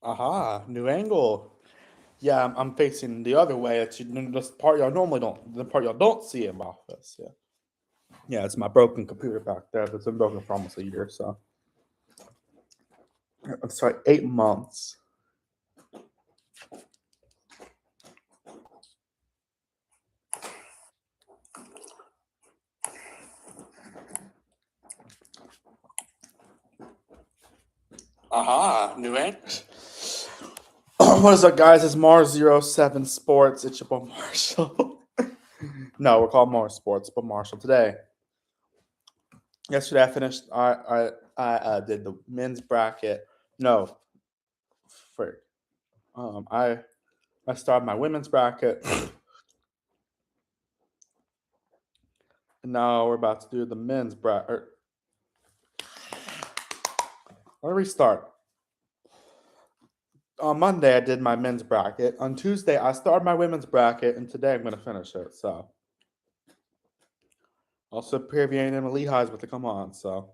Aha, new angle. Yeah, I'm facing the other way. It's this part y'all normally don't. The part y'all don't see in my office. Yeah, yeah. It's my broken computer back there. That's been broken for almost a year. So I'm sorry, 8 months. Aha, new angle. What is up, guys? It's Mars07 Sports. It's your boy Marshall. No, we're called Mars Sports, but Marshall today. Yesterday, I finished. I did the men's bracket. No, frick. I started my women's bracket. And now we're about to do the men's bracket. Let me restart. On Monday, I did my men's bracket. On Tuesday, I started my women's bracket, and today I'm going to finish it. So, also previewing them Lehigh's about to come on. So,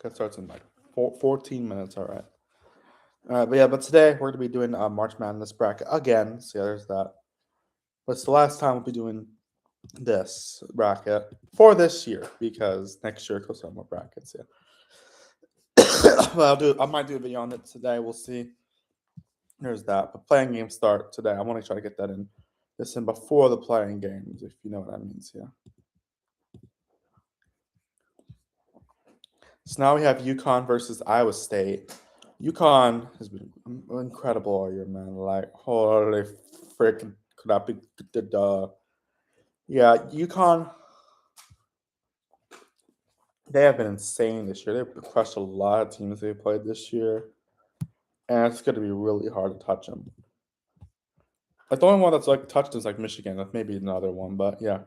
it starts in like 14 minutes. All right. But today we're going to be doing March Madness bracket again. So, yeah, there's that. But it's the last time we'll be doing this bracket for this year because next year goes on more brackets. Yeah. I might do a video on it today. We'll see. There's that. But playing games start today. I want to try to get that in before the playing games, if you know what that means. Yeah. So now we have UConn versus Iowa State. UConn has been incredible all year, man. Like, holy freaking could that be the yeah, UConn. They have been insane this year. They've crushed a lot of teams they played this year. And it's going to be really hard to touch them. Like, the only one that's like touched is like Michigan. That's maybe another one, but yeah.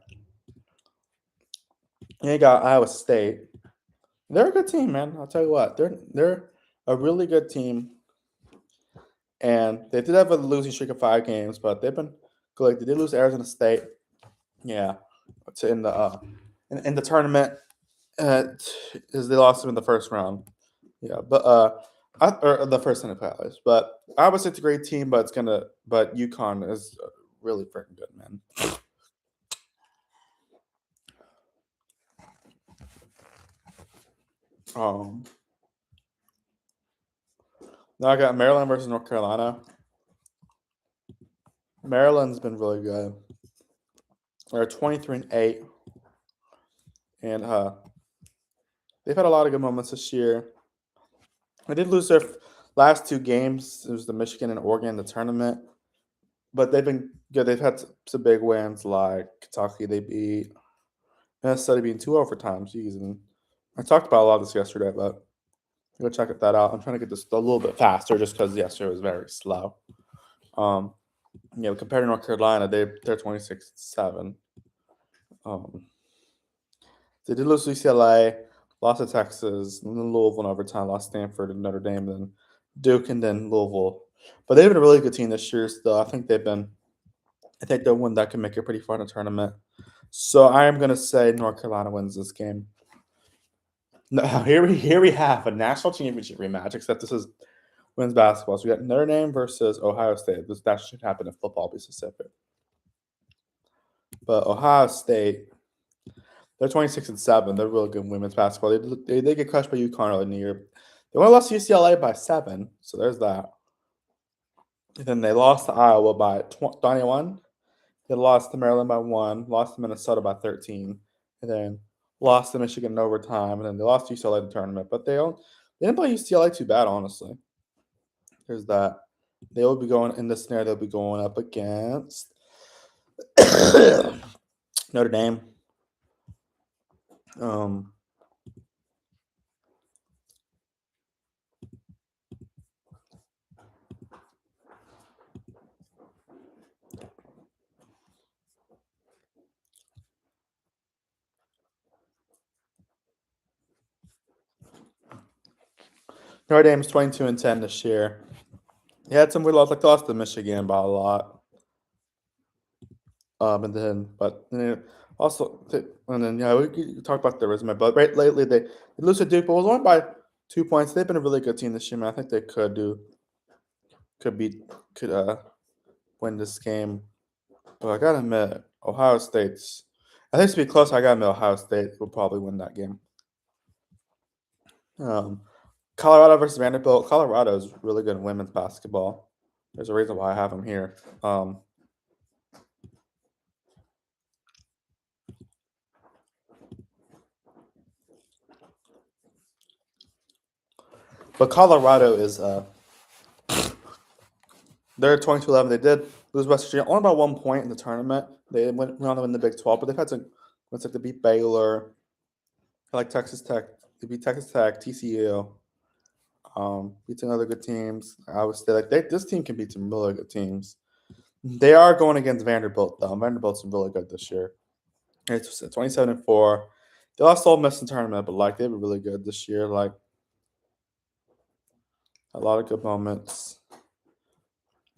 And you got Iowa State. They're a good team, man. I'll tell you what. They're a really good team. And they did have a losing streak of 5 games, but they've been good. They did lose to Arizona State. Yeah. In the tournament. Is they lost them in the first round. Yeah, but or the first semifinals. But Iowa State's a great team, but UConn is really freaking good, man. Now I got Maryland versus North Carolina. Maryland's been really good. They're 23-8, and they've had a lot of good moments this year. They did lose their last 2 games. It was the Michigan and Oregon in the tournament, but they've been good. They've had some big wins, like Kentucky. They beat Minnesota being 2 overtimes. And I talked about a lot of this yesterday, but go check that out. I'm trying to get this a little bit faster just because yesterday was very slow. Compared to North Carolina, they're 26-7. They did lose to UCLA, lost to Texas, and then Louisville in overtime, lost Stanford and Notre Dame, then Duke, and then Louisville. But they've been a really good team this year still. I think they're one that can make it pretty far in a tournament. So I am going to say North Carolina wins this game. Now, here we have a national championship rematch, except this is women's basketball. So we got Notre Dame versus Ohio State. That should happen if football be specific. But Ohio State, they're 26-7. They're really good in women's basketball. They get crushed by UConn early in the year. They only lost to UCLA by 7, so there's that. And then they lost to Iowa by 21. They lost to Maryland by 1, lost to Minnesota by 13, and then lost to Michigan in overtime, and then they lost to UCLA in the tournament. But they didn't play UCLA too bad, honestly. There's that. They will be going in this scenario. They'll be going up against Notre Dame. Notre Dame's 22-10 this year. They had some weird loss, like they lost to Michigan by a lot. Also, and then yeah, we could talk about their resume, but right lately they lose to Duke, but was only by 2 points. They've been a really good team this year, man. I think they could beat could win this game. But I gotta admit, Ohio State's. I think to be close, I gotta admit Ohio State will probably win that game. Um, Colorado versus Vanderbilt. Colorado is really good in women's basketball. There's a reason why I have them here. But Colorado is they're 22-11. They did lose West Virginia only by 1 point in the tournament. They went on to win the Big 12, but they've had some wins like they beat Baylor, like Texas Tech. They beat Texas Tech, TCU. Beat some other good teams. I would say this team can beat some really good teams. They are going against Vanderbilt though. Vanderbilt's really good this year. It's 27-4. They lost Ole Miss in tournament, but like they were really good this year. Like a lot of good moments.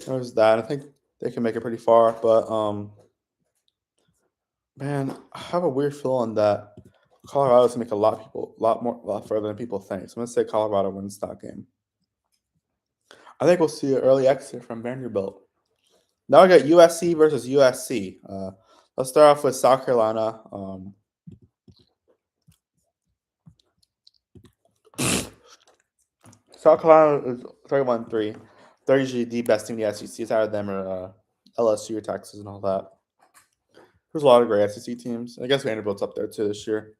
There's that. I think they can make it pretty far, but man, I have a weird feeling that Colorado's gonna make a lot further than people think. So I'm gonna say Colorado wins that game. I think we'll see an early exit from Vanderbilt. Now we got USC versus USC. Let's start off with South Carolina. South Carolina is 31-3. They're usually the best team in the SEC. It's out of them or LSU or Texas and all that. There's a lot of great SEC teams. I guess Vanderbilt's up there too this year.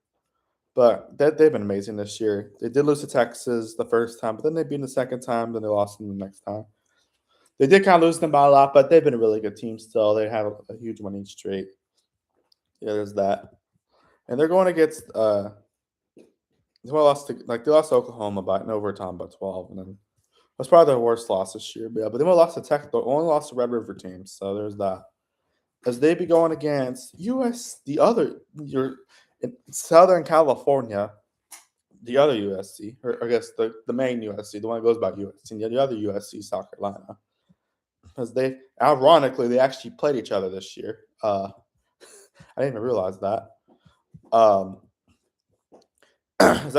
But they've been amazing this year. They did lose to Texas the first time, but then they beat them the second time, then they lost them the next time. They did kind of lose them by a lot, but they've been a really good team still. They have a huge winning streak. Yeah, there's that. And they're going against they lost to Oklahoma by in overtime by 12, and then that's probably their worst loss this year. But yeah, but they lost to Tech. They only lost to Red River teams, so there's that. As they be going against the other you're in Southern California, the other USC, or I guess the main USC, the one that goes by USC, and the other USC, South Carolina, because they ironically they actually played each other this year. I didn't even realize that. Um, it's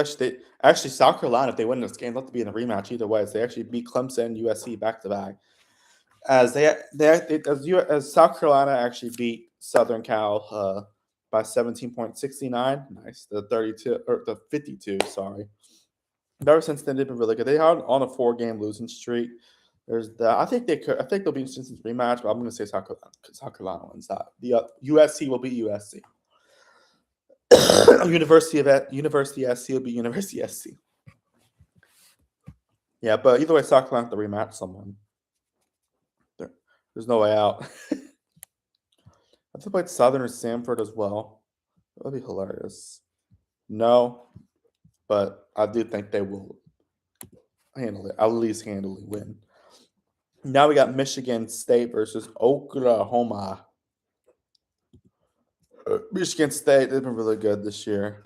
actually South Carolina. If they win this game, they'll have to be in a rematch either way. So they actually beat Clemson, USC back to back. As South Carolina actually beat Southern Cal by 17.69. Nice, the 32 or the 52. Sorry. Ever since then, they've been really good. They are on a 4-game losing streak. There's that. I think they could. I think they'll be in Cincinnati rematch, but I'm going to say South Carolina wins that. The USC will beat USC. University SC will be University SC. Yeah, but either way, South Carolina have to rematch someone. There's no way out. I have to play Southern or Samford as well. That'd be hilarious. No, but I do think they will handle it. At least handily win. Now we got Michigan State versus Oklahoma. Michigan State, they've been really good this year.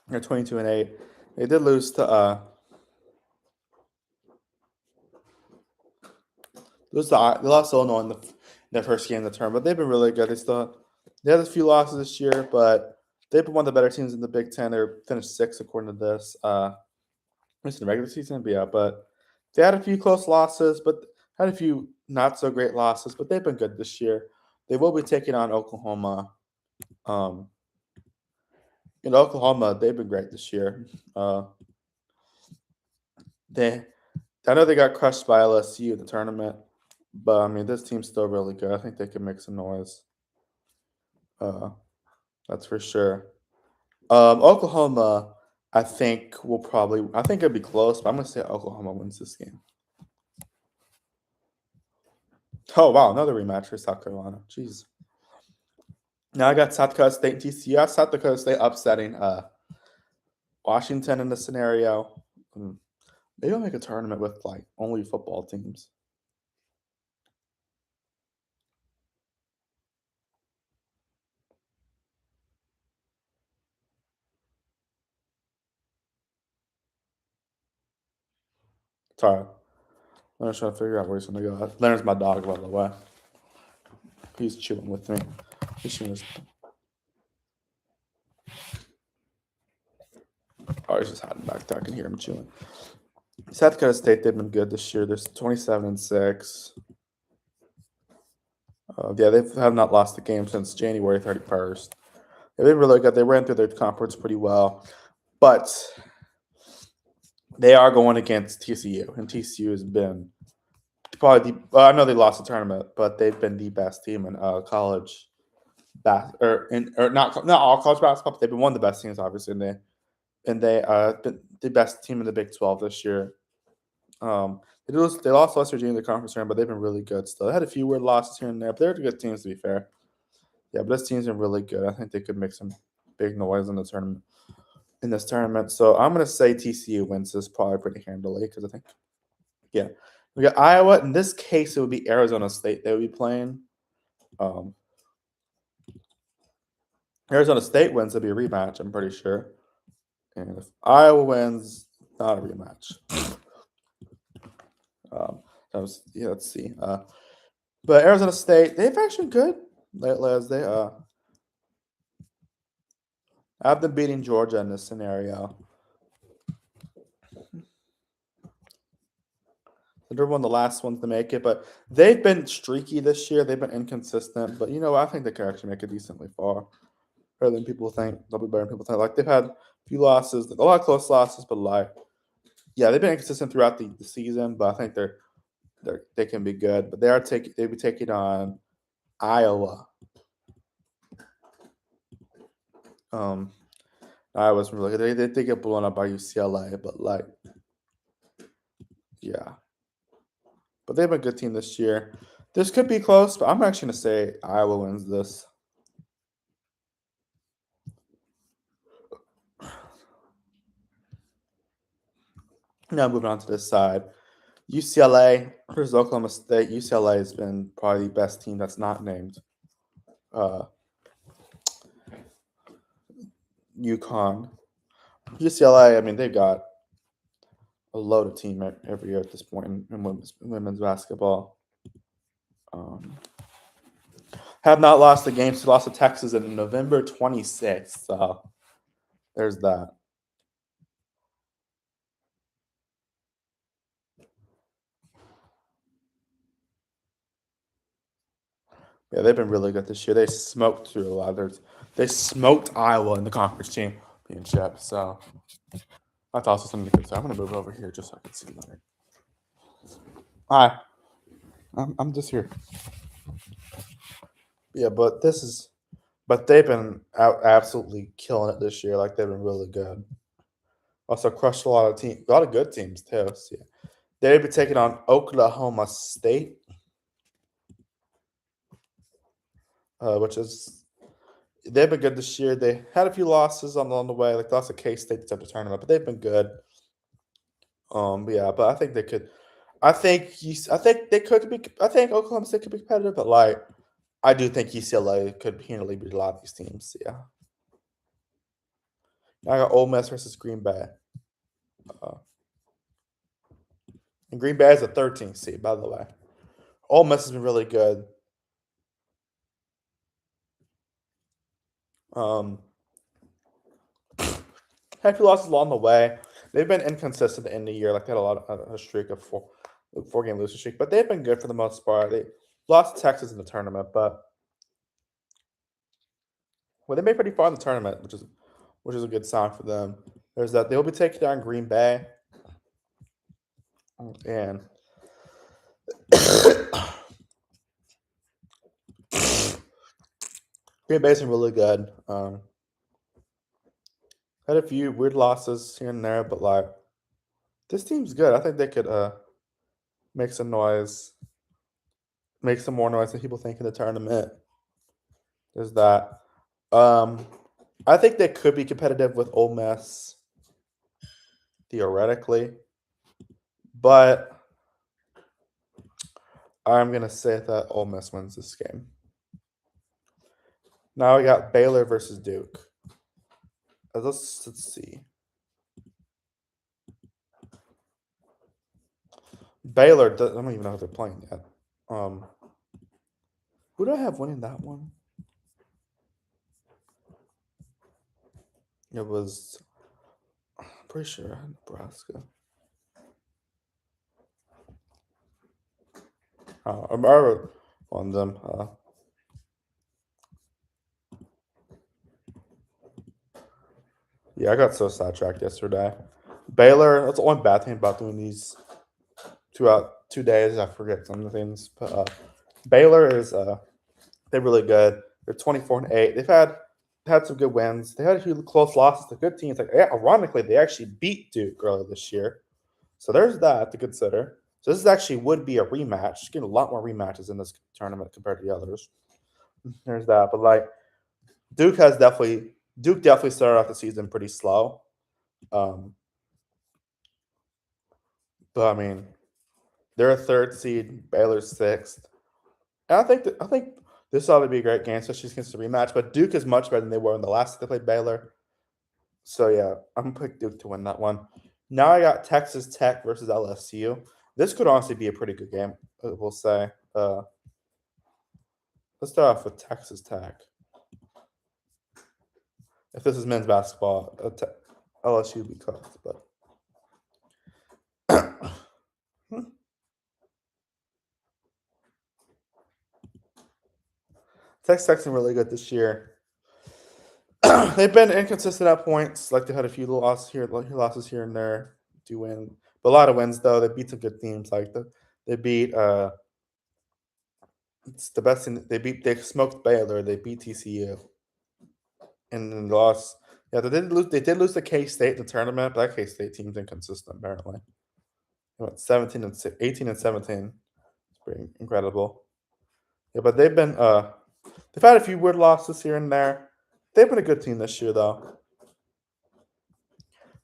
They're 22-8. They did lose to they lost to Illinois in their first game of the term, but they've been really good. They had a few losses this year, but they've been one of the better teams in the Big Ten. They're finished sixth according to this. It's in the regular season, but yeah, but they had a few close losses, but had a few not so great losses, but they've been good this year. They will be taking on Oklahoma. In Oklahoma, they've been great this year. I know they got crushed by LSU in the tournament, but I mean this team's still really good. I think they can make some noise. That's for sure. Oklahoma, I think I think it'll be close, but I'm gonna say Oklahoma wins this game. Oh wow, another rematch for South Carolina. Jeez. Now I got South Dakota State and TCU. I South Dakota State upsetting Washington in this scenario. Maybe I'll make a tournament with like only football teams. Sorry. I'm just trying to figure out where he's gonna go. Leonard's my dog, by the way. He's chilling with me. He's chewing his... Oh, he's just hiding back there. I can hear him chewing. South Dakota State, they've been good this year. They're 27-6. Yeah, they have not lost a game since January 31st. They've been really good. They ran through their conference pretty well. But they are going against TCU, and TCU has been probably I know they lost the tournament, but they've been the best team in college not all college basketball, but they've been one of the best teams, obviously, and they been the best team in the Big 12 this year. They lost West Virginia in the conference tournament, but they've been really good still. They had a few weird losses here and there, but they're good teams, to be fair. Yeah, but this team's been really good. I think they could make some big noise in the tournament. In this tournament, so I'm gonna say TCU wins this probably pretty handily because I think, yeah, we got Iowa. In this case, it would be Arizona State they would be playing. Arizona State wins, it'll be a rematch. I'm pretty sure, and if Iowa wins, not a rematch. Let's see. But Arizona State, they've actually good lately as they have them beating Georgia in this scenario. They're one of the last ones to make it, but they've been streaky this year. They've been inconsistent, but I think they can actually make it decently far. Better than people think. They'll be better than people think. Like they've had a few losses, a lot of close losses, but yeah, they've been inconsistent throughout the season. But I think they can be good. But they'll be taking on Iowa. Iowa's really good. They get blown up by UCLA, but yeah. But they've been a good team this year. This could be close, but I'm actually going to say Iowa wins this. Now moving on to this side. UCLA versus Oklahoma State. UCLA has been probably the best team that's not named UConn. UCLA, I mean, they've got a loaded team every year at this point in women's basketball. Have not lost a game. So lost to Texas in November 26th. So there's that. Yeah, they've been really good this year. They smoked through a lot. They smoked Iowa in the conference championship. So that's also something to consider. I'm going to move over here just so I can see Leonard. Hi. I'm just here. Yeah, but they've been absolutely killing it this year. Like they've been really good. Also crushed a lot of good teams too. So yeah. They'll be taking on Oklahoma State, which is they've been good this year. They had a few losses on the way, like lost to K-State at the tournament, but they've been good. But I think they could. I think they could be. I think Oklahoma State could be competitive, but I do think UCLA could handily beat a lot of these teams. Yeah. I got Ole Miss versus Green Bay. And Green Bay is a 13th seed, by the way. Ole Miss has been really good. Had a few losses along the way. They've been inconsistent in the year. Like they had a streak of four-game losing streak, but they've been good for the most part. They lost to Texas in the tournament, but they made pretty far in the tournament, which is a good sign for them. There's that they'll be taking down Green Bay, and Green Bay's been really good. Had a few weird losses here and there, but this team's good. I think they could make some noise, make some more noise than people think in the tournament. There's that. I think they could be competitive with Ole Miss, theoretically, but I'm gonna say that Ole Miss wins this game. Now we got Baylor versus Duke. Let's see. Baylor, I don't even know who they're playing yet. Who do I have winning that one? It was, I'm pretty sure I had Nebraska. I remember on them. Yeah, I got so sidetracked yesterday. Baylor, that's the one bad thing about doing these throughout 2 days. I forget some of the things. But Baylor is they're really good. They're 24-8. They've had some good wins. They had a few close losses to good teams. Like ironically, they actually beat Duke earlier this year. So there's that to consider. So this is actually would be a rematch. Getting a lot more rematches in this tournament compared to the others. There's that. But like Duke definitely started off the season pretty slow. But I mean, they're a third seed, Baylor's sixth. And I think this ought to be a great game, especially against the rematch. But Duke is much better than they were in the last they played Baylor. So yeah, I'm gonna pick Duke to win that one. Now I got Texas Tech versus LSU. This could honestly be a pretty good game. We'll say. Let's start off with Texas Tech. If this is men's basketball, LSU would be cooked. But Texas Tech's been really good this year. They've been inconsistent at points. Like they had a few losses here and there to win, but a lot of wins though. They beat some good teams. They beat it's the best thing. They smoked Baylor. They beat TCU, and then lost. Yeah, they did lose. They did lose to K State in the tournament, but that K State team's inconsistent apparently. They went 18 and 17. It's pretty incredible. Yeah, but they've had a few weird losses here and there. They've been a good team this year though.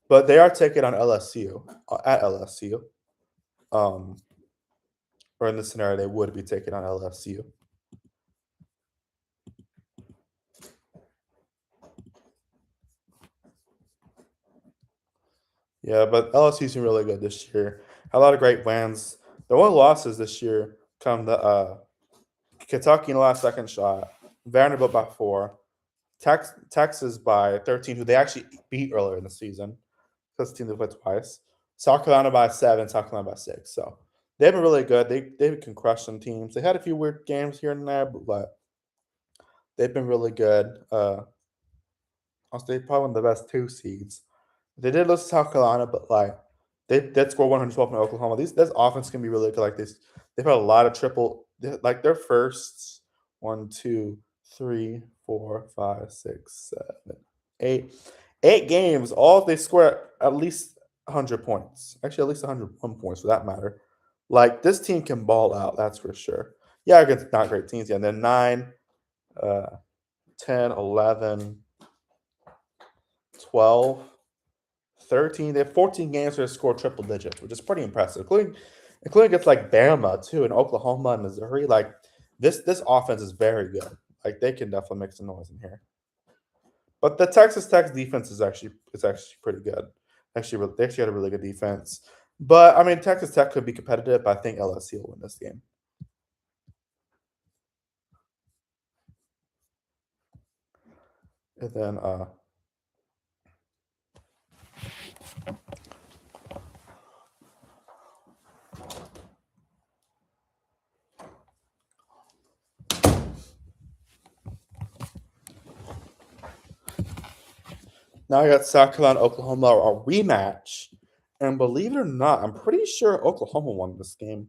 But they are taking on LSU at LSU. Or in this scenario, they would be taking on LSU. Yeah, but LSU's been really good this year. Had a lot of great wins. The only losses this year come to Kentucky in the last second shot, Vanderbilt by 4, Texas by 13, who they actually beat earlier in the season. That's the team they played twice. South Carolina by 7, South Carolina by 6. So they've been really good. They can crush some teams. They had a few weird games here and there, but they've been really good. Also, they probably one of the best 2 seeds. They did lose to South Carolina, but like they did score 112 in Oklahoma. This offense can be really good. Like they've had a lot of like their first 1, 2, 3, 4, 5, 6, 7, 8 games. All they score at least 100 points. Actually, at least 101 points for that matter. Like this team can ball out. That's for sure. Yeah, against not great teams. Yeah, and then 9, 10, 11, 12. 13. They have 14 games where they score triple digits, which is pretty impressive, including against like Bama too, and Oklahoma and Missouri. Like this offense is very good. Like they can definitely make some noise in here. But the Texas Tech defense is actually pretty good. They actually had a really good defense. But I mean, Texas Tech could be competitive. But I think LSU will win this game. And then now I got South Carolina, Oklahoma, a rematch. And believe it or not, I'm pretty sure Oklahoma won this game.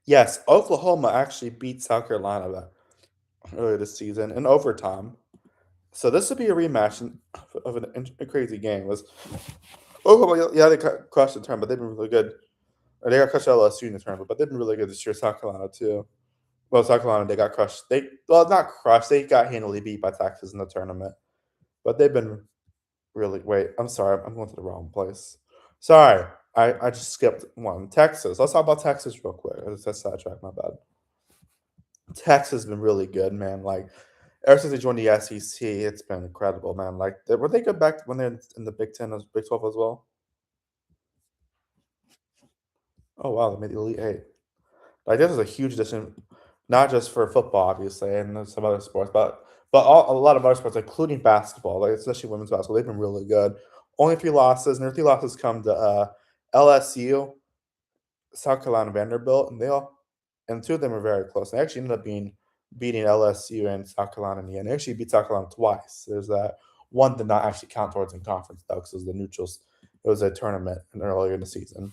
Yes, Oklahoma actually beat South Carolina earlier this season in overtime. So this would be a rematch of a crazy game. It was Oklahoma? Yeah, they crushed the tournament, but they've been really good. Or they got crushed at LSU in the tournament, but they've been really good this year. South Carolina too. Well, South Carolina they got crushed. Not crushed. They got handily beat by Texas in the tournament, but they've been really. Wait, I'm sorry. I'm going to the wrong place. Sorry, I just skipped one. Texas. Let's talk about Texas real quick. I just sidetracked. My bad. Texas has been really good, man. Like ever since they joined the SEC, it's been incredible, man. Like were they good back when they're in the Big Ten or Big 12 as well? Oh wow, they made the Elite Eight. Like this is a huge addition, not just for football, obviously, and some other sports, but a lot of other sports, including basketball, like especially women's basketball. They've been really good. Only three losses, and their three losses come to LSU, South Carolina, Vanderbilt, and they all and two of them are very close. They actually ended up beating LSU and South Carolina in the end. They actually beat South Carolina twice. There's that one did not actually count towards in conference though, because it was the neutrals. It was a tournament earlier in the season.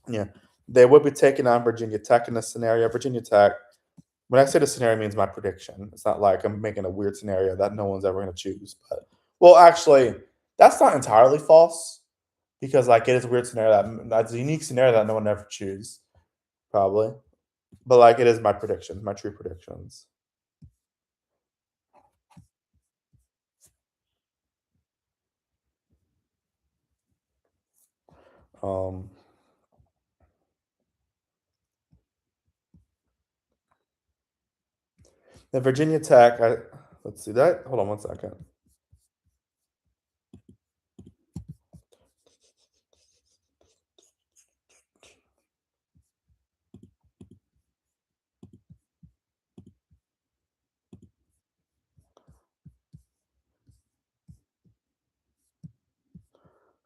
Yeah, they would be taking on Virginia Tech in this scenario. Virginia Tech. When I say the scenario, it means my prediction. It's not like I'm making a weird scenario that no one's ever going to choose. But well, actually, that's not entirely false because like it is a weird scenario that's a unique scenario that no one ever choose probably. But like it is my predictions, my true predictions. Um, the Virginia Tech. Let's see that. Hold on one second.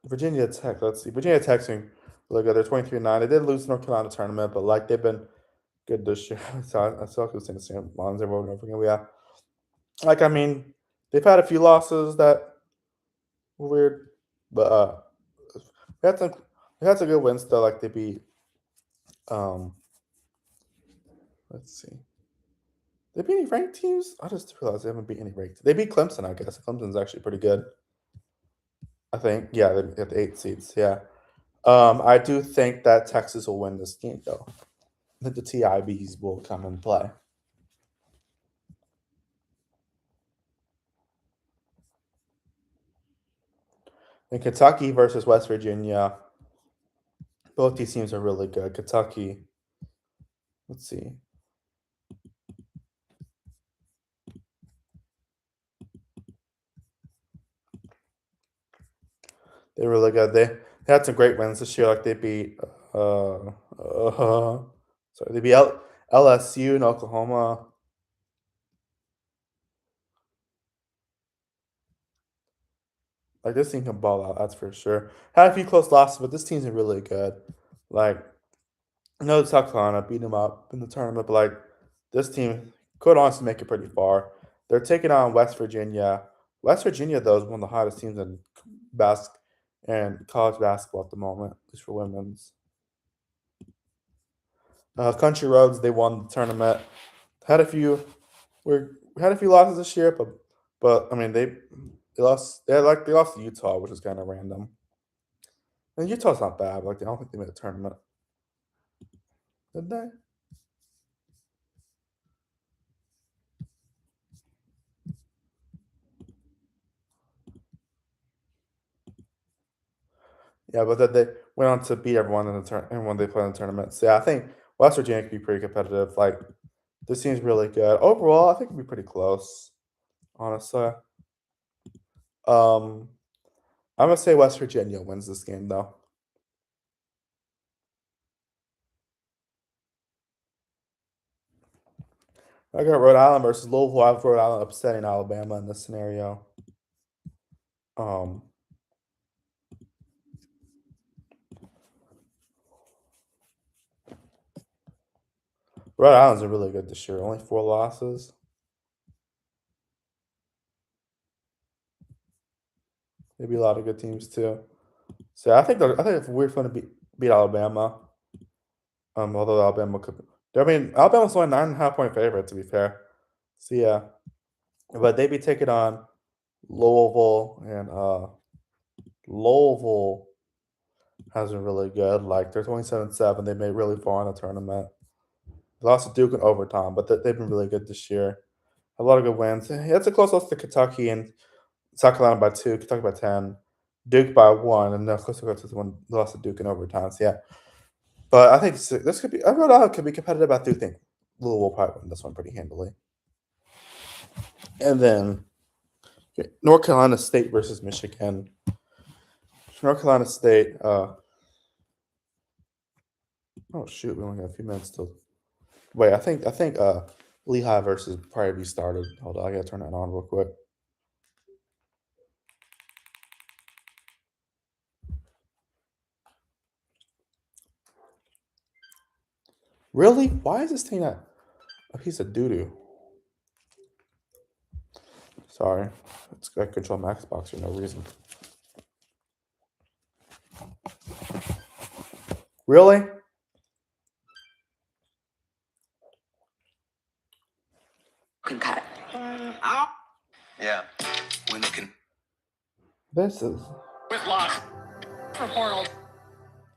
Virginia Tech. Let's see. Virginia Tech's doing really good. They're 23-9. They did lose the North Carolina tournament, but like they've been good this year. So I still could say the same lines over and over again. Yeah. Like I mean, they've had a few losses that were weird, but they had some they had some good wins though. Like they beat um let's see. They beat any ranked teams? I just realized they haven't beat any ranked. They beat Clemson, I guess. Clemson's actually pretty good. I think. Yeah, they got the 8 seeds. Yeah. I do think that Texas will win this game though. I think the TIBs will come and play. And Kentucky versus West Virginia. Both these teams are really good. Kentucky, let's see. They're really good. They had some great wins this year. Like they beat sorry, they beat LSU in Oklahoma. Like this team can ball out, that's for sure. Had a few close losses, but this team's really good. Like I know South Carolina beat them up in the tournament, but like this team could honestly make it pretty far. They're taking on West Virginia. West Virginia though is one of the hottest teams in college basketball at the moment, at least for women's. Country Roads, they won the tournament. Had a few we had a few losses this year, but I mean they lost to Utah, which is kind of random. And Utah's not bad. Like I don't think they made a tournament, did they? Yeah, but then they went on to beat everyone in the everyone they played in the tournament. So yeah, I think West Virginia could be pretty competitive. Like this team's really good. Overall, I think it'll be pretty close, honestly. Um, I'm gonna say West Virginia wins this game though. I got Rhode Island versus Louisville. I have Rhode Island upsetting Alabama in this scenario. Um, Rhode Island's are really good this year. Only 4 losses. Maybe a lot of good teams too. So I think if we're going to beat Alabama, although Alabama could, I mean Alabama's only 9.5 point favorite to be fair. So yeah, but they'd be taking on Louisville, and Louisville has been really good. Like they're 27-7. They made really far in the tournament. They lost to Duke in overtime, but they've been really good this year. A lot of good wins. Yeah, it's a close loss to Kentucky and South Carolina by 2, Kentucky by 10, Duke by 1, and then of course the one lost to Duke in overtime. So yeah, but I think this could be. I Rhode Island could be competitive. I do think Louisville will probably win this one pretty handily. And then North Carolina State versus Michigan. North Carolina State. Oh shoot, we only got a few minutes still. Wait, I think Lehigh versus Prairie View started. Hold on, I gotta turn that on real quick. Really? Why is this thing a piece of doo doo? Sorry, it's got control my Xbox for no reason. Really? Can cut. Yeah. When you can. This is Whitlock for Portal.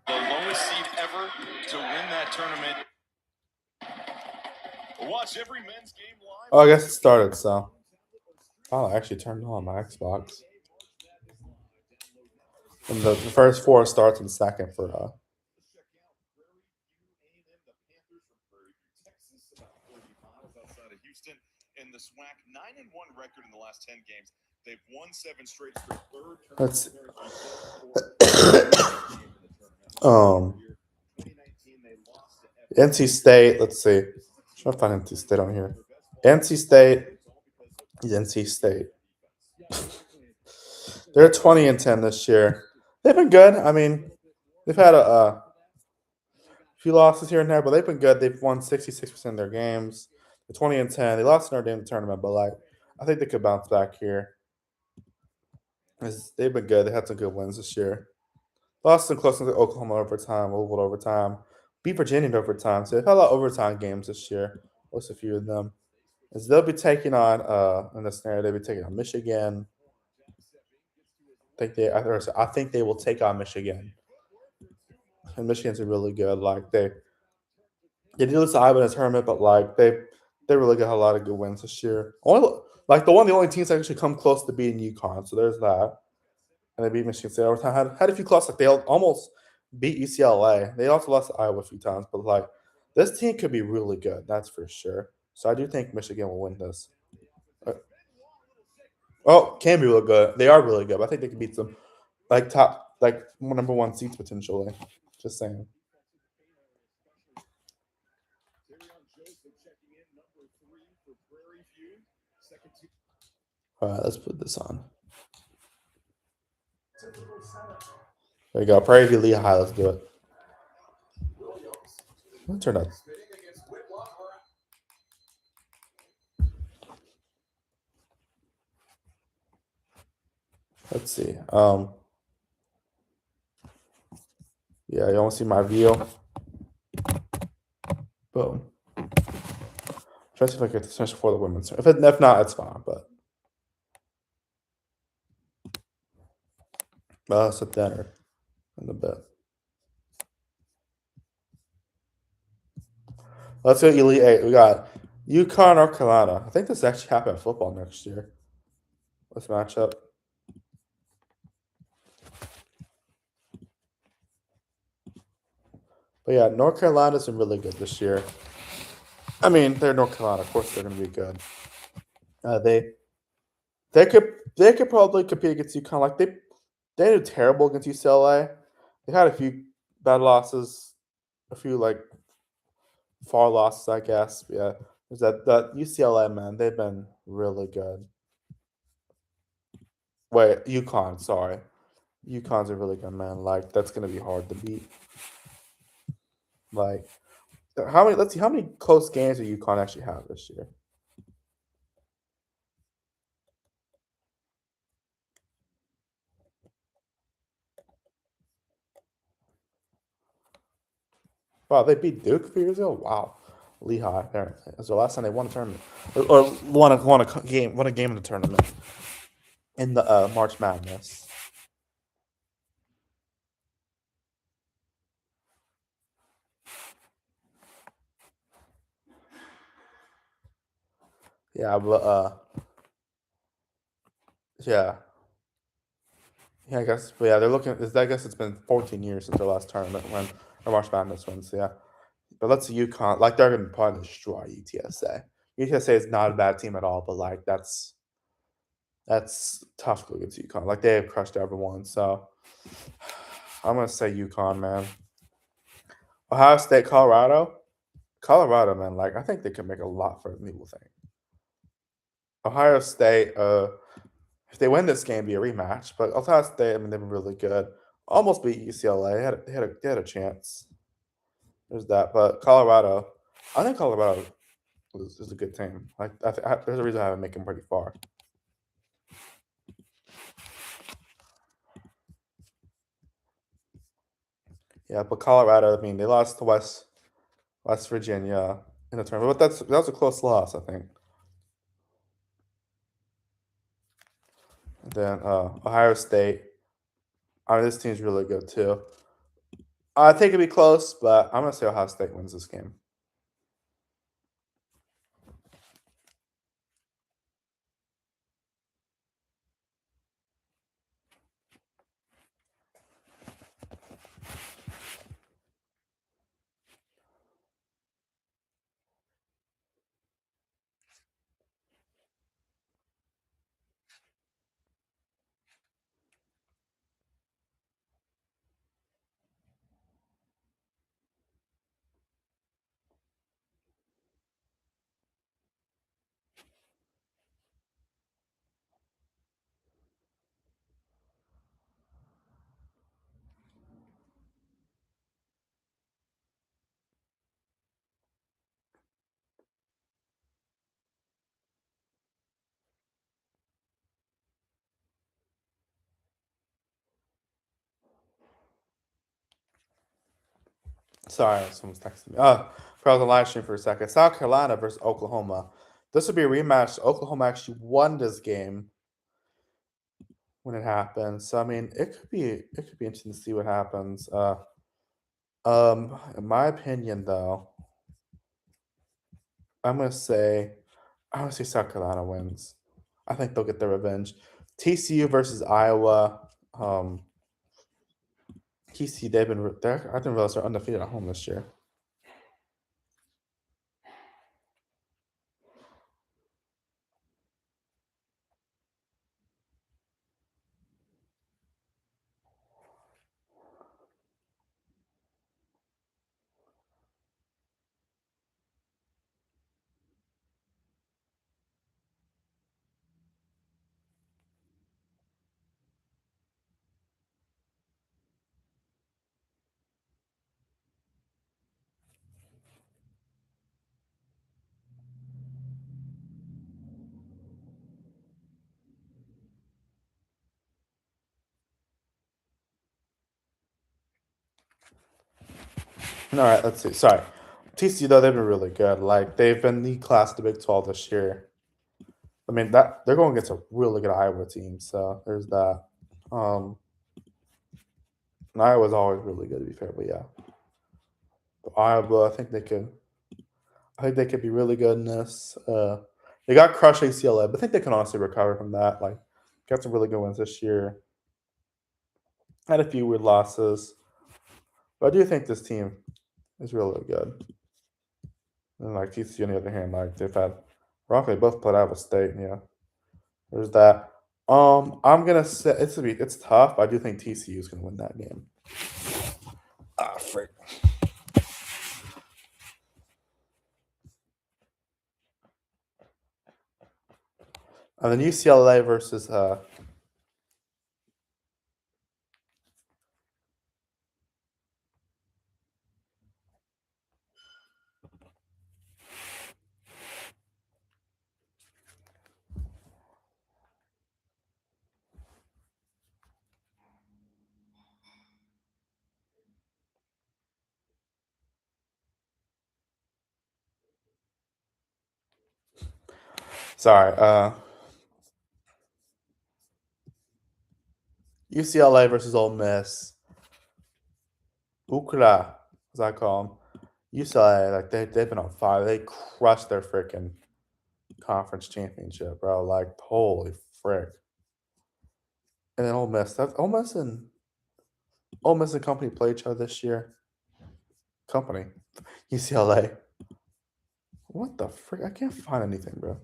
The lowest seed ever to win that tournament. Watch every men's game live. Oh, I guess it started, so I actually turned on my Xbox. And the first four starts in second for Outside of Houston in the SWAC, 9-1 record in the last 10 games. They've won 7 straight for third. let's NC State, let's see. Trying to find NC State on here. NC State is NC State. They're 20-10 this year. They've been good. I mean, they've had a few losses here and there, but they've been good. They've won 66% of their games. They're 20-10. They lost in Notre Dame tournament, but like I think they could bounce back here. They've been good. They had some good wins this year. Lost some close to Oklahoma overtime, Louisville overtime, beat Virginia in overtime. So they've had a lot of overtime games this year. Lost a few of them. As they'll be taking on in this scenario, they'll be taking on Michigan. I think they will take on Michigan. And Michigan's really good. Like they did lose to Iowa in a tournament, but like they really got a lot of good wins this year. The only teams that actually come close to beating UConn. So there's that. And they beat Michigan State overtime. Had a few close, like they almost beat UCLA. They also lost to Iowa a few times, but like this team could be really good. That's for sure. So I do think Michigan will win this. Can be really good. They are really good. But I think they can beat some number one seeds potentially. Just saying. All right, let's put this on. There you go. Prairie View Lehigh. Let's do it. Let's turn up. Let's see. Yeah, you want to see my view? Boom. Try to see if I get this finish before the women's. If not, it's fine. But sit dinner in a bit. Let's go Elite Eight. We got UConn, North Carolina. I think this actually happened in football next year. Let's match up. But yeah, North Carolina's been really good this year. I mean, they're North Carolina. Of course, they're going to be good. They could probably compete against UConn. Like they did terrible against UCLA. They had a few bad losses, a few like far losses, I guess. Yeah, there's that UCLA man. They've been really good. Wait, UConn. Sorry, UConn's a really good man. Like that's gonna be hard to beat. Like how many? Let's see how many close games do UConn actually have this year. Wow, they beat Duke a few years ago. Wow, Lehigh. There, that's the last time they won a tournament or won a game in the tournament in the March Madness. Yeah, but yeah. Yeah, I guess. But yeah, they're looking. I guess it's been 14 years since their last tournament when or March Madness wins. Yeah, but let's see UConn. Like they're gonna probably destroy UTSA. UTSA is not a bad team at all, but like that's tough to go against UConn. Like they have crushed everyone. So I'm gonna say UConn, man. Ohio State, Colorado. Colorado, man, like I think they could make a lot for people think. Ohio State, if they win this game, be a rematch. But Ohio State, I mean, they've been really good. Almost beat UCLA. They had a chance. There's that. But Colorado, I think Colorado is a good team. Like there's a reason I haven't make them pretty far. Yeah, but Colorado, I mean, they lost to West Virginia in the tournament, but that was a close loss, I think. And then Ohio State. I mean, this team's really good too. I think it'd be close, but I'm gonna say Ohio State wins this game. Sorry, someone's texting me. For the live stream for a second. South Carolina versus Oklahoma. This would be a rematch. Oklahoma actually won this game when it happened. So I mean, it could be interesting to see what happens. In my opinion, though, I'm gonna say South Carolina wins. I think they'll get their revenge. TCU versus Iowa. TCU, I didn't realize they're undefeated at home this year. All right, let's see. Sorry. TCU, though, they've been really good. Like, they've been the class of the Big 12 this year. I mean, that they're going against a really good Iowa team, so there's that. Um, and Iowa's always really good, to be fair, but yeah. But Iowa, I think they could be really good in this. They got crushed ACLA, but I think they can honestly recover from that. Like, got some really good wins this year. Had a few weird losses, but I do think this team is really good. And like TCU, on the other hand, like they've had roughly both played Iowa State. And yeah, there's that. I'm gonna say it's tough. But I do think TCU is gonna win that game. Ah, frick. And then UCLA versus sorry, UCLA versus Ole Miss. Ukra, as I call them. UCLA, like they've been on fire. They crushed their freaking conference championship, bro. Like holy frick. And then Ole Miss. That's Ole Miss and company play each other this year. Company. UCLA. What the frick? I can't find anything, bro.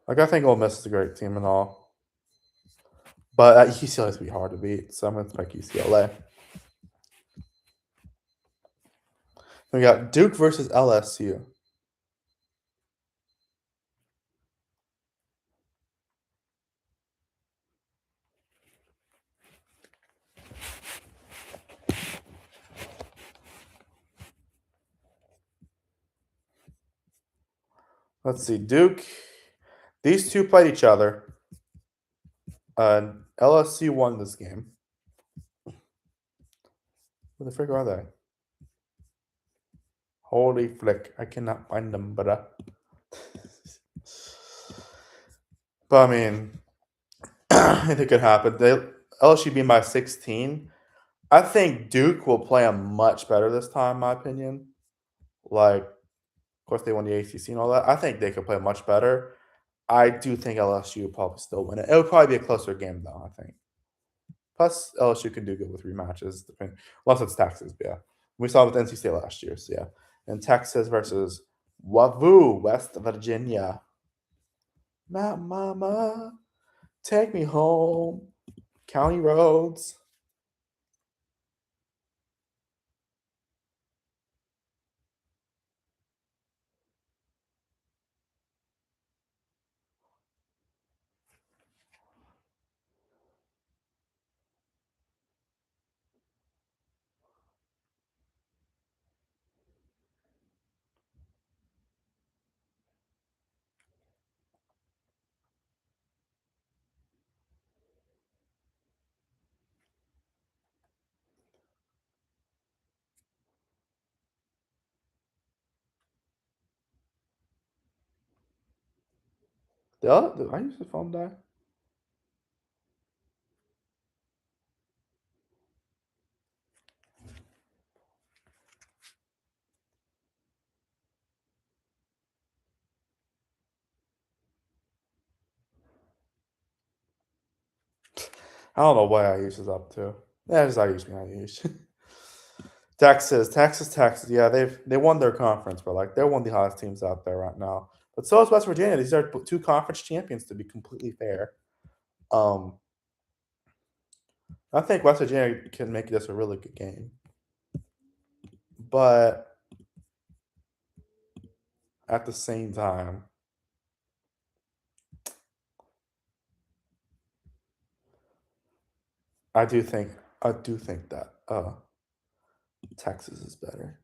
Like I think Ole Miss is a great team and all. But UCLA is going to be hard to beat, so I'm going to pick UCLA. We got Duke versus LSU. Let's see. Duke. These two played each other. LSU won this game. Where the frick are they? Holy flick. I cannot find them, but I mean, I think it could happen. LSU being by 16. I think Duke will play them much better this time, in my opinion. Like, of course, they won the ACC and all that. I think they could play much better. I do think LSU will probably still win it. It would probably be a closer game, though, I think. Plus, LSU can do good with rematches, unless it's Texas. But yeah, we saw it with NC State last year. So yeah, and Texas versus Wavoo, West Virginia. Mama, take me home. County roads. Did I use the phone die? I don't know why I use this up to. Yeah, just I use me. I use. Texas. Yeah, they won their conference, but like they're one of the hottest teams out there right now. But so is West Virginia. These are two conference champions, to be completely fair. I think West Virginia can make this a really good game, but at the same time, I do think that Texas is better.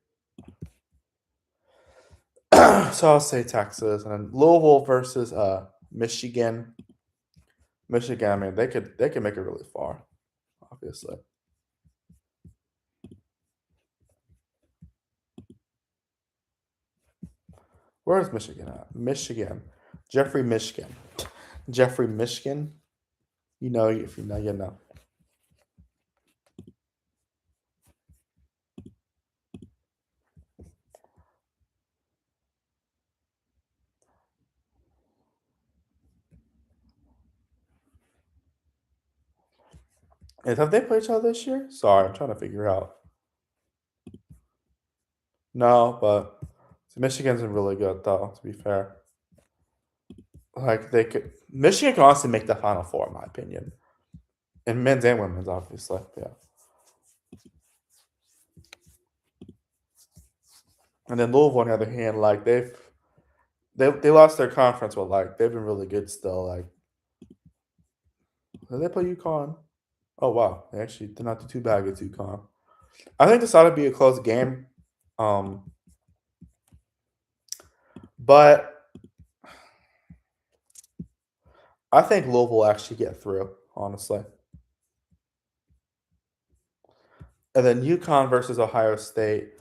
So I'll say Texas, and then Louisville versus Michigan. Michigan, I mean, they could make it really far, obviously. Where is Michigan at? Michigan. Jeffrey Michigan. Jeffrey Michigan. You know, if you know, you know. And have they played each other this year? Sorry, I'm trying to figure out. No, but Michigan's been really good though, to be fair. Like they could Michigan can honestly make the Final Four, in my opinion. In men's and women's, obviously. Yeah. And then Louisville, on the other hand, like they lost their conference, but like they've been really good still. Like did they play UConn? Oh wow, they actually did not do too bad against UConn. I think this ought to be a close game. But I think Louisville will actually get through, honestly. And then UConn versus Ohio State.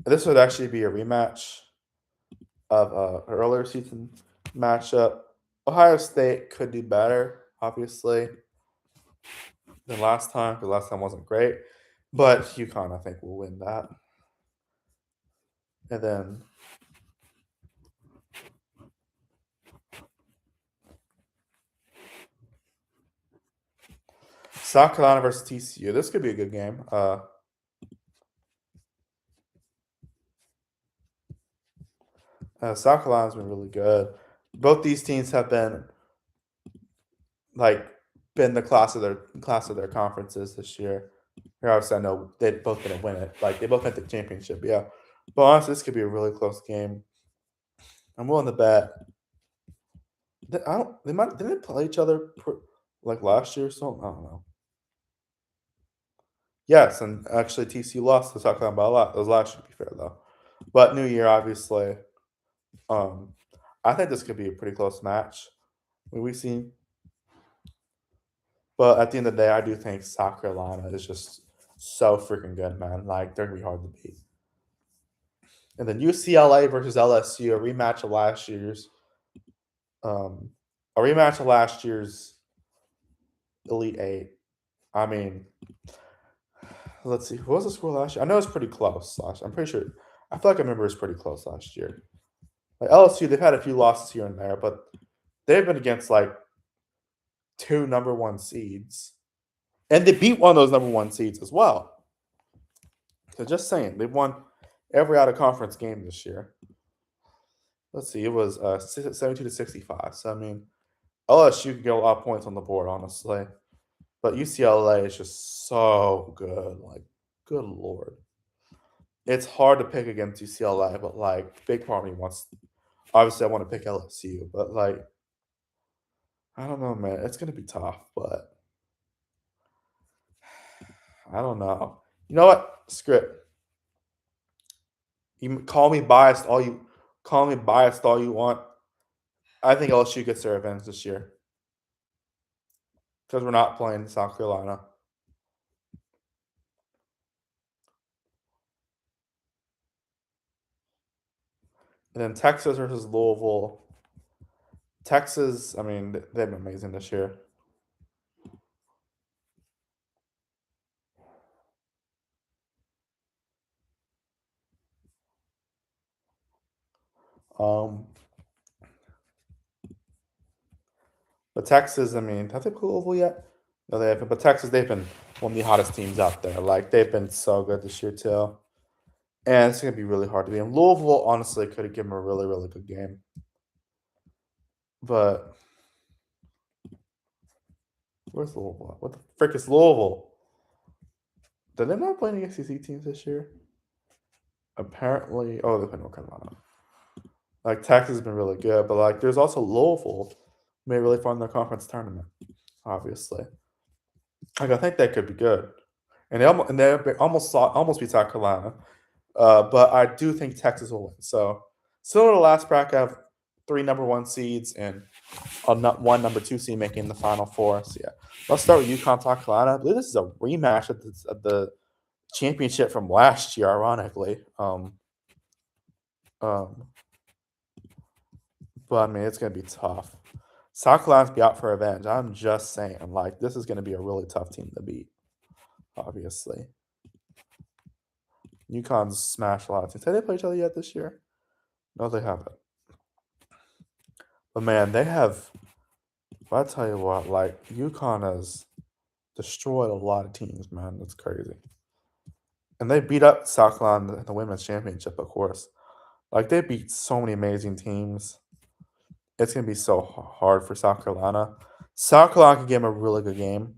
This would actually be a rematch of an earlier season matchup. Ohio State could do better, obviously, than last time, because last time wasn't great. But UConn, I think, will win that. And then South Carolina versus TCU. This could be a good game. South Carolina's been really good. Both these teams have been like been the class of their conferences this year. Here, obviously, I know they're both gonna win it. Like they both had the championship, yeah. But honestly, this could be a really close game. I'm willing to bet. I don't. They might. Did they play each other like last year or something? I don't know. Yes, and actually TCU lost to South Carolina by a lot. That was last year, to be fair though. But New Year, obviously. I think this could be a pretty close match. We've seen. But at the end of the day, I do think South Carolina is just so freaking good, man. Like they're gonna be hard to beat. And then UCLA versus LSU, a rematch of last year's, Elite Eight. I mean, let's see, what was the score last year? I know it's pretty close last. I'm pretty sure. I feel like I remember it's pretty close last year. Like LSU, they've had a few losses here and there, but they've been against like 2 number 1 seeds, and they beat one of those number 1 seeds as well. So just saying, they've won every out of conference game this year. Let's see, it was 72-65. So I mean, LSU can get a lot of points on the board, honestly, but UCLA is just so good. Like, good lord, it's hard to pick against UCLA, but like, big part of me wants. Obviously, I want to pick LSU, but like, I don't know, man. It's gonna be tough, but I don't know. You know what? Script. You call me biased all you want. I think LSU gets their revenge this year because we're not playing South Carolina. And then Texas versus Louisville. Texas, I mean, they've been amazing this year. But Texas, I mean, have they played Louisville yet? No, they haven't. But Texas, they've been one of the hottest teams out there. Like, they've been so good this year, too. And it's going to be really hard to beat. And Louisville, honestly, could have given them a really, really good game. But where's Louisville? What the frick is Louisville? Did they not play any SEC teams this year? Apparently, they played North Carolina. Like, Texas has been really good, but like, there's also Louisville made really far in their conference tournament. Obviously, like I think they could be good, and they almost beat South Carolina. But I do think Texas will win. So similar to last bracket, I have 3 number 1 seeds and one number 2 seed making the Final Four. So yeah, let's start with UConn, South Carolina. I believe this is a rematch of the championship from last year, ironically. But I mean, it's gonna be tough. South Carolina's be out for revenge. I'm just saying, like, this is gonna be a really tough team to beat. Obviously, UConn's smashed a lot of teams. Have they played each other yet this year? No, they haven't. But man, they have. I tell you what, like UConn has destroyed a lot of teams, man. That's crazy. And they beat up South Carolina in the women's championship, of course. Like they beat so many amazing teams. It's gonna be so hard for South Carolina. South Carolina can give them a really good game.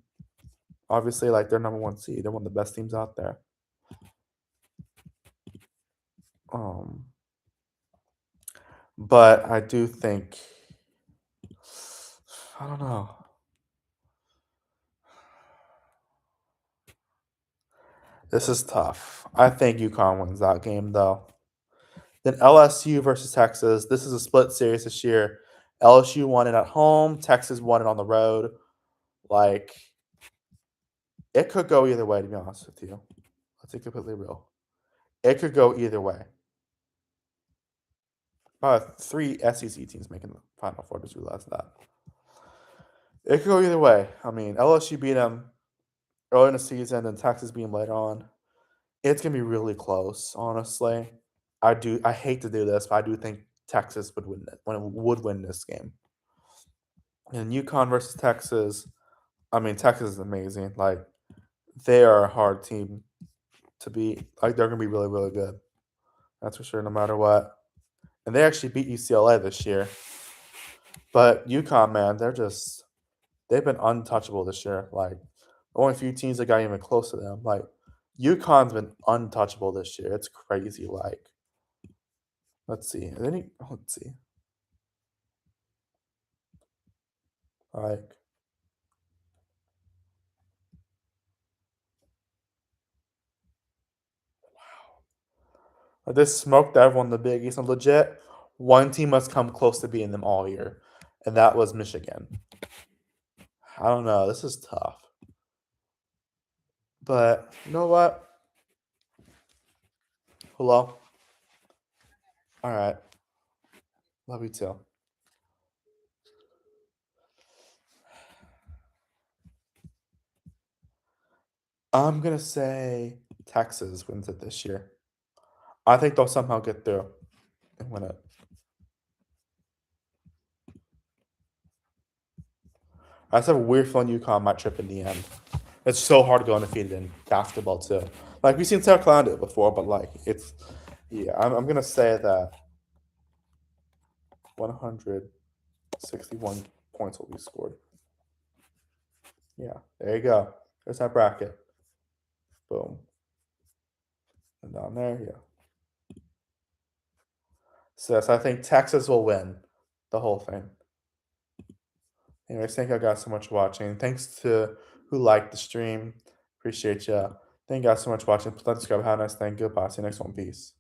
Obviously, like they're number 1 seed. They're one of the best teams out there. But I do think I don't know. This is tough. I think UConn wins that game though. Then LSU versus Texas. This is a split series this year. LSU won it at home. Texas won it on the road. Like, it could go either way, to be honest with you. Let's be completely real. It could go either way. 3 SEC teams making the Final Four. Just realized that. It could go either way. I mean, LSU beat them early in the season, and Texas beat them later on. It's gonna be really close, honestly. I hate to do this, but I do think Texas would win this game. And UConn versus Texas. I mean, Texas is amazing. Like, they are a hard team to beat. Like, they're gonna be really, really good. That's for sure, no matter what. And they actually beat UCLA this year. But UConn, man, they've been untouchable this year. Like, only a few teams that got even close to them. Like, UConn's been untouchable this year. It's crazy. Like, let's see. And then let's see. Like, they smoked everyone in the Big East. And legit, one team must come close to beating them all year, and that was Michigan. I don't know. This is tough. But you know what? Hello? All right. Love you too. I'm going to say Texas wins it this year. I think they'll somehow get through and win it. I just have a weird feeling UConn might trip in the end. It's so hard to go undefeated in basketball too. Like we've seen South Carolina do it before, but like it's I'm gonna say that 161 points will be scored. Yeah, there you go. There's that bracket. Boom. And down there, yeah. So yes, I think Texas will win the whole thing. Anyways, thank you guys so much for watching. Thanks to who liked the stream. Appreciate you. Thank you guys so much for watching. Please subscribe. Have a nice day. Goodbye. See you next one. Peace.